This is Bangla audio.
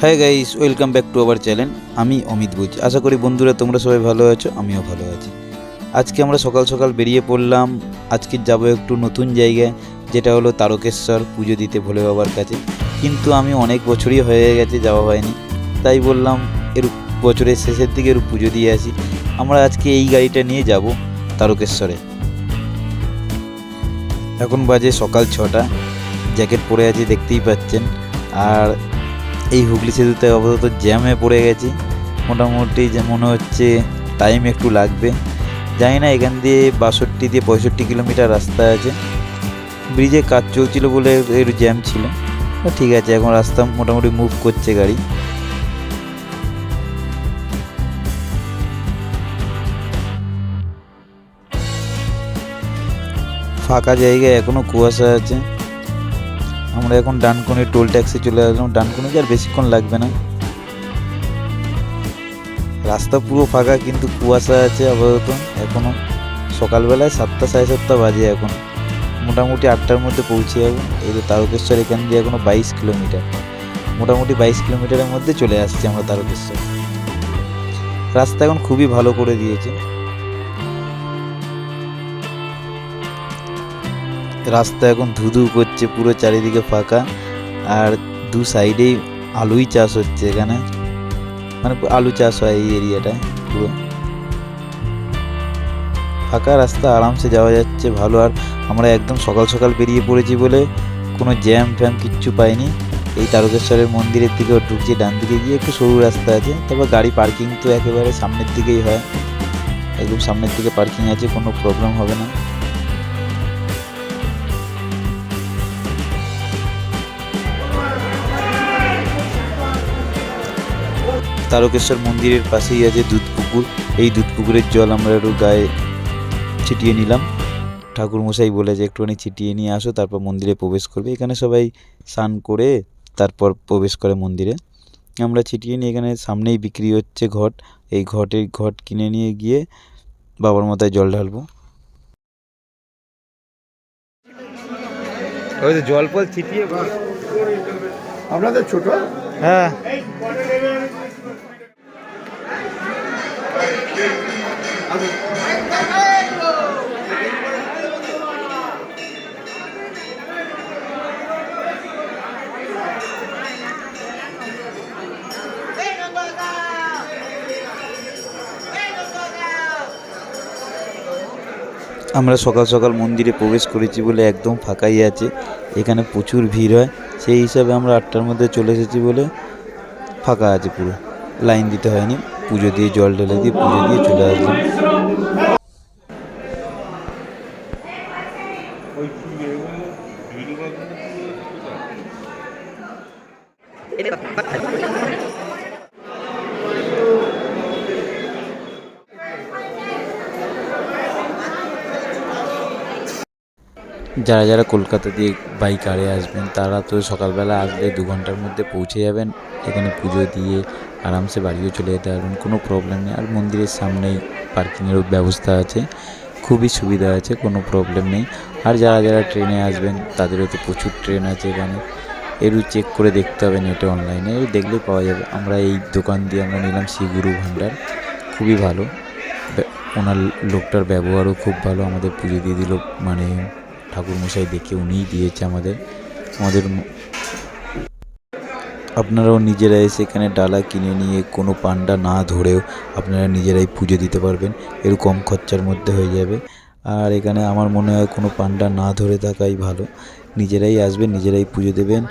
Hi guys, welcome back to our channel. আমি অমিত বুঝ। আশা করি বন্ধুরা তোমরা সবাই ভালো আছো, আমিও ভালো আছি। আজকে আমরা সকাল সকাল বেরিয়ে পড়লাম। আজকে যাব একটু নতুন জায়গায়, যেটা হলো তারকেশ্বর, পুজো দিতে ভোলে বাবার কাছে। কিন্তু আমি অনেক বছরই হয়ে গেছে যাওয়া হয়নি, তাই বললাম এর বছরের শেষের দিকে একটু পুজো দিয়ে আসি। আমরা আজকে এই গাড়িটা নিয়ে যাব তারকেশ্বরে। এখন বাজে সকাল 6টা। জ্যাকেট পরে আছি, দেখতেই পাচ্ছেন। আর এই হুগলি সেতুতে আপাতত জ্যামে পড়ে গেছি। মোটামুটি যে মনে হচ্ছে টাইম একটু লাগবে। জানি না, এখান দিয়ে 62 দিয়ে 65 কিলোমিটার রাস্তা আছে। ব্রিজে কাজ চলছিল বলে একটু জ্যাম ছিল। ঠিক আছে, এখন রাস্তা মোটামুটি মুভ করছে গাড়ি। ফাঁকা জায়গায় এখনও কুয়াশা আছে। আমরা এখন ডানকুনি টোল ট্যাক্সি চলে আসলাম। ডানকুনি আর বেশিক্ষণ লাগবে না। রাস্তা পুরো ফাঁকা, কিন্তু কুয়াশা আছে আপাতত। এখনও সকালবেলায় 7টা 7:30 বাজে। এখন মোটামুটি 8টার মধ্যে পৌঁছে যাবো। এই যে তারকেশ্বর, এখান দিয়ে এখনও 22 কিলোমিটার। মোটামুটি 22 কিলোমিটারের মধ্যে চলে আসছি আমরা তারকেশ্বর। রাস্তা এখন খুবই ভালো করে দিয়েছে। রাস্তা এখন ধুধু করছে, পুরো চারিদিকে ফাঁকা। আর দু সাইডেই আলুই চাষ হচ্ছে এখানে, মানে আলু চাষ হয় এই এরিয়াটায়। পুরো ফাঁকা রাস্তা, আরামসে যাওয়া যাচ্ছে ভালো। আর আমরা একদম সকাল সকাল বেরিয়ে পড়েছি বলে কোনো জ্যাম ফ্যাম কিচ্ছু পাইনি। এই তারকেশ্বরের মন্দিরের দিকে ঢুকছি, ডান দিকে গিয়ে একটু সরু রাস্তা আছে। তারপর গাড়ি পার্কিং তো একেবারে সামনের দিকেই হয়, একদম সামনের দিকে পার্কিং আছে, কোনো প্রবলেম হবে না। তারকেশ্বর মন্দিরের পাশেই আছে দুধ পুকুর। এই দুধ পুকুরের জল আমরা একটু গায়ে ছিটিয়ে নিলাম। ঠাকুরমশাই বলেছে একটুখানি ছিটিয়ে নিয়ে আসো, তারপর মন্দিরে প্রবেশ করবে। এখানে সবাই স্নান করে তারপর প্রবেশ করে মন্দিরে। আমরা ছিটিয়ে নিয়ে, এখানে সামনেই বিক্রি হচ্ছে ঘট। এই ঘট কিনে নিয়ে গিয়ে বাবার মাথায় জল ঢালবো। ওই তো জল ফল ছিটিয়ে আপনাদের ছোট। হ্যাঁ, আমরা সকাল সকাল মন্দিরে প্রবেশ করেছি বলে একদম ফাঁকাই আছে। এখানে প্রচুর ভিড় হয়, সেই হিসাবে আমরা 8টার মধ্যে চলে এসেছি বলে ফাঁকা আছে পুরো। লাইন দিতে হয়নি, পুজো দিয়ে জল ঢেলে দিয়ে পুজো দিয়ে চলে আসলাম। যারা যারা কলকাতা দিয়ে বাই কারে আসবেন, তারা তো সকালবেলা আসলে 2 ঘন্টার মধ্যে পৌঁছে যাবেন। এখানে পুজো দিয়ে আরামসে বাড়িও চলে যেতে পারবেন, কোনো প্রবলেম নেই। আর মন্দিরের সামনেই পার্কিংয়েরও ব্যবস্থা আছে, খুবই সুবিধা আছে, কোনো প্রবলেম নেই। আর যারা যারা ট্রেনে আসবেন, তাদেরও তো প্রচুর ট্রেন আছে এখানে। এরও চেক করে দেখতে হবে নেটে, অনলাইনে দেখলেই পাওয়া যাবে। আমরা এই দোকান দিয়ে আমরা নিলাম শ্রী গুরু ভাণ্ডার, খুবই ভালো। ওনার লোকটার ব্যবহারও খুব ভালো। আমাদের পুজো দিয়ে দিল, মানে ঠাকুরমশাই দেখে উনিই দিয়েছে আমাদের। আপনারাও নিজেরা এসে এখানে ডালা কিনে নিয়ে কোনো পান্ডা না ধরেও আপনারা নিজেরাই পুজো দিতে পারবেন। এর কম খরচার মধ্যে হয়ে যাবে। আর এখানে আমার মনে হয় কোনো পান্ডা না ধরে থাকাই ভালো। নিজেরাই আসবেন, নিজেরাই পুজো দেবেন।